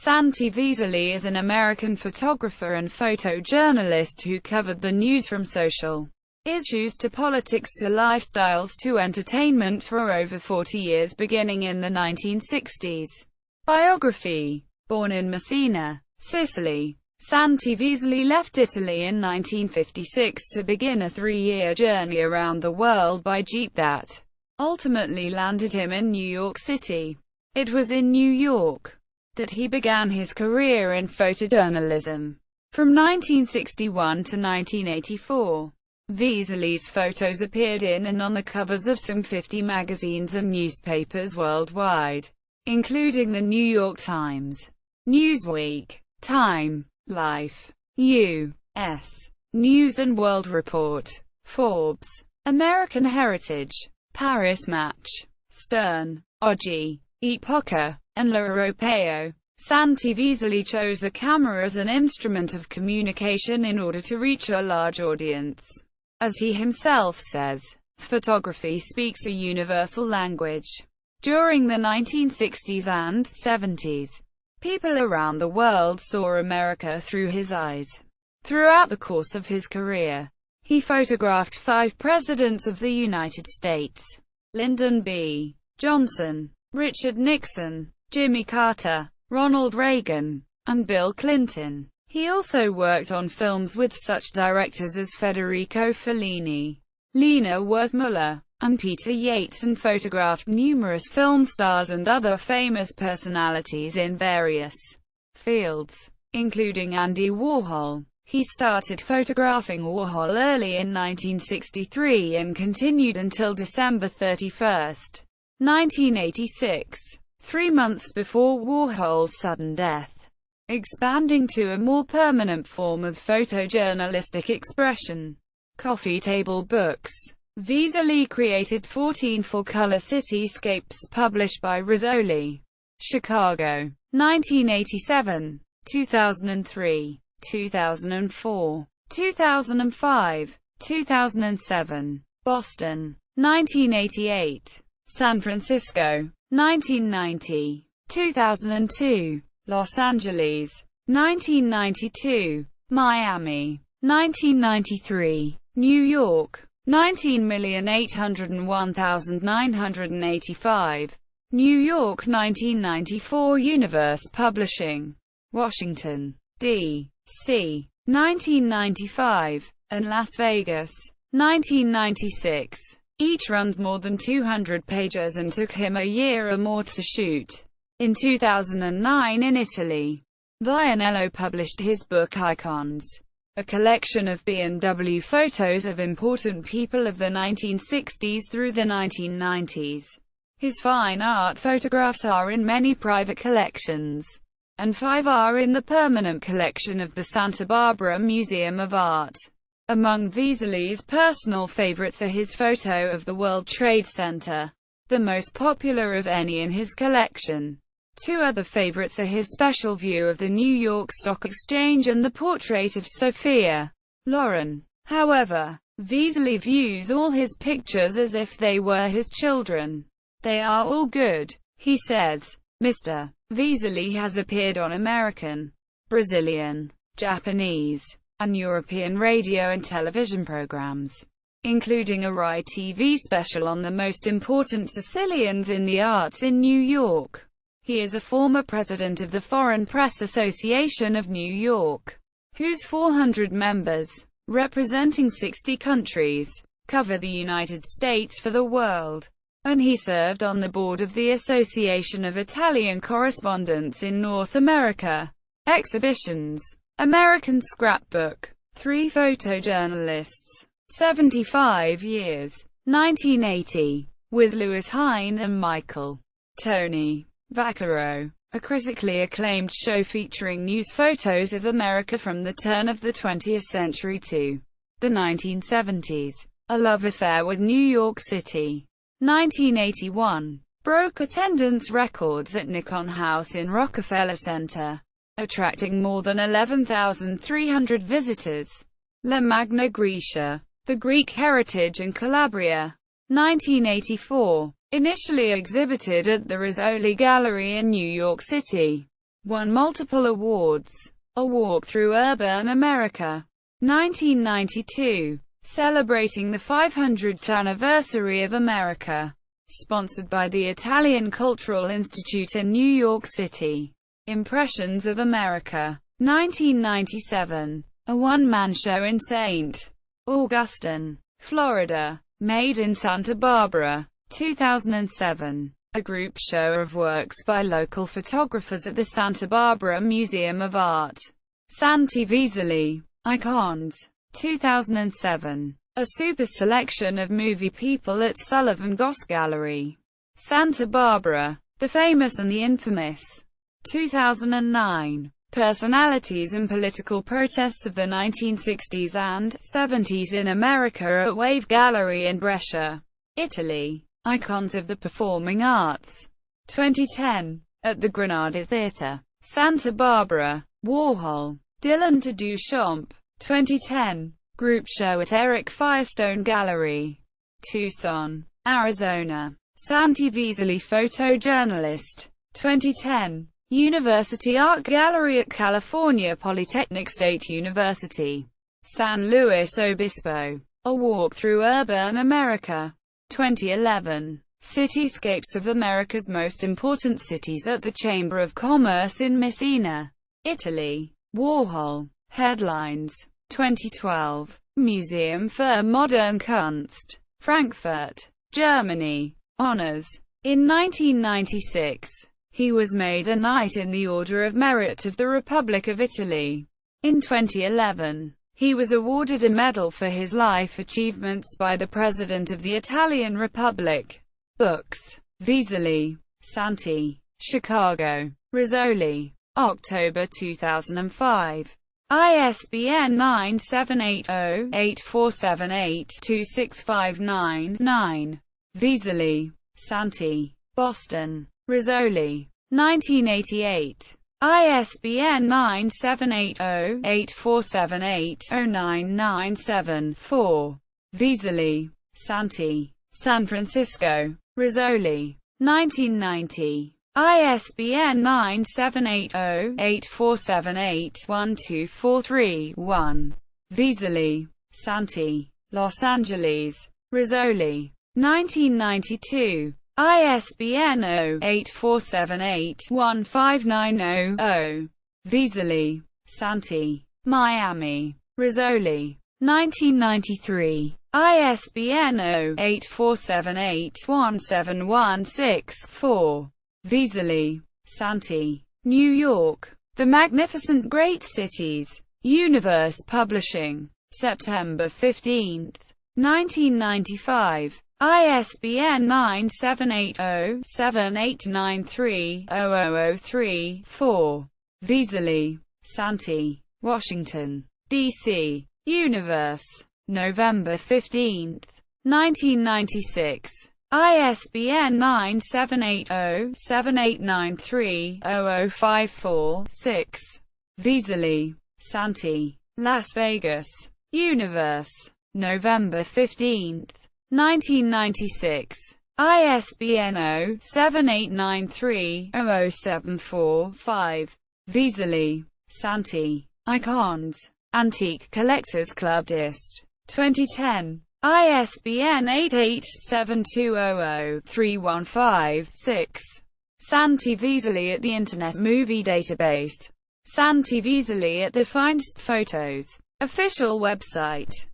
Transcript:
Santi Visalli is an American photographer and photojournalist who covered the news from social issues to politics to lifestyles to entertainment for over 40 years beginning in the 1960s. Biography. Born in Messina, Sicily, Santi Visalli left Italy in 1956 to begin a 3-year journey around the world by jeep that ultimately landed him in New York City. It was in New York that he began his career in photojournalism. From 1961 to 1984, Visalli's photos appeared in and on the covers of some 50 magazines and newspapers worldwide, including the New York Times, Newsweek, Time, Life, U.S. News and World Report, Forbes, American Heritage, Paris Match, Stern, Oggi, Epoca, and L'Europeo. Santi Visalli chose the camera as an instrument of communication in order to reach a large audience. As he himself says, photography speaks a universal language. During the 1960s and 70s, people around the world saw America through his eyes. Throughout the course of his career, he photographed 5 presidents of the United States: Lyndon B. Johnson, Richard Nixon, Jimmy Carter, Ronald Reagan, and Bill Clinton. He also worked on films with such directors as Federico Fellini, Lena Werthmuller, and Peter Yates, and photographed numerous film stars and other famous personalities in various fields, including Andy Warhol. He started photographing Warhol early in 1963 and continued until December 31, 1986, 3 months before Warhol's sudden death, expanding to a more permanent form of photojournalistic expression. Coffee Table Books. Visalli created 14 full-color cityscapes published by Rizzoli. Chicago, 1987, 2003, 2004, 2005, 2007. Boston, 1988. San Francisco, 1990, 2002. Los Angeles, 1992. Miami, 1993. New York, 19,801,985. New York, 1994. Universe Publishing. Washington, D.C., 1995. And Las Vegas, 1996. Each runs more than 200 pages and took him a year or more to shoot. In 2009 in Italy, Vianello published his book Icons, a collection of B&W photos of important people of the 1960s through the 1990s. His fine art photographs are in many private collections, and 5 are in the permanent collection of the Santa Barbara Museum of Art. Among Visalli's personal favorites are his photo of the World Trade Center, the most popular of any in his collection. 2 other favorites are his special view of the New York Stock Exchange and the portrait of Sophia Loren. However, Visalli views all his pictures as if they were his children. They are all good, he says. Mr. Visalli has appeared on American, Brazilian, Japanese, and European radio and television programs, including a Rai TV special on the most important Sicilians in the arts in New York. He is a former president of the Foreign Press Association of New York, whose 400 members, representing 60 countries, cover the United States for the world. And he served on the board of the Association of Italian Correspondents in North America. Exhibitions. American Scrapbook. 3 photojournalists. 75 years. 1980. With Louis Hine and Michael Tony Vaccaro, a critically acclaimed show featuring news photos of America from the turn of the 20th century to the 1970s. A love affair with New York City. 1981. Broke attendance records at Nikon House in Rockefeller Center, attracting more than 11,300 visitors. La Magna Grecia. The Greek Heritage in Calabria. 1984. Initially exhibited at the Rizzoli Gallery in New York City. Won multiple awards. A Walk Through Urban America, 1992. Celebrating the 500th anniversary of America. Sponsored by the Italian Cultural Institute in New York City. Impressions of America, 1997. A one-man show in St. Augustine, Florida. Made in Santa Barbara, 2007. A group show of works by local photographers at the Santa Barbara Museum of Art. Santi Visalli. Icons, 2007. A super selection of movie people at Sullivan Goss Gallery, Santa Barbara. The Famous and the Infamous, 2009. Personalities and political protests of the 1960s and 70s in America at Wave Gallery in Brescia, Italy. Icons of the Performing Arts, 2010. At the Granada Theatre, Santa Barbara. Warhol. Dylan to Duchamp, 2010. Group show at Eric Firestone Gallery, Tucson, Arizona. Santi Visalli photojournalist, 2010. University Art Gallery at California Polytechnic State University, San Luis Obispo. A Walk Through Urban America, 2011. Cityscapes of America's most important cities at the Chamber of Commerce in Messina, Italy. Warhol. Headlines, 2012. Museum für Moderne Kunst, Frankfurt, Germany. Honors. In 1996, he was made a Knight in the Order of Merit of the Republic of Italy. In 2011, he was awarded a medal for his life achievements by the President of the Italian Republic. Books. Visalli, Santi. Chicago. Rizzoli. October 2005. ISBN 978-0-8478-2659-9. Visalli, Santi. Boston. Rizzoli. 1988. ISBN 978-0-8478-0997-4. Visalli, Santi. San Francisco. Rizzoli. 1990. ISBN 978-0-8478-1243-1. Visalli, Santi. Los Angeles. Rizzoli. 1992. ISBN 0-8478-15900. Visalli, Santi. Miami. Rizzoli. 1993. ISBN 0-8478-17164. Visalli, Santi. New York. The Magnificent Great Cities. Universe Publishing. September 15, 1995. ISBN 978-0-7893-0003-4. Visalli, Santi. Washington, D.C. Universe. November 15, 1996. ISBN 978-0-7893-0054-6. Visalli, Santi. Las Vegas. Universe. November 15, 1996. ISBN 0-7893-0074-5. Visalli, Santi. Icons. Antique Collectors Club Dist. 2010. ISBN 8872003156. Santi Visalli at the Internet Movie Database. Santi Visalli at the Finest Photos official website.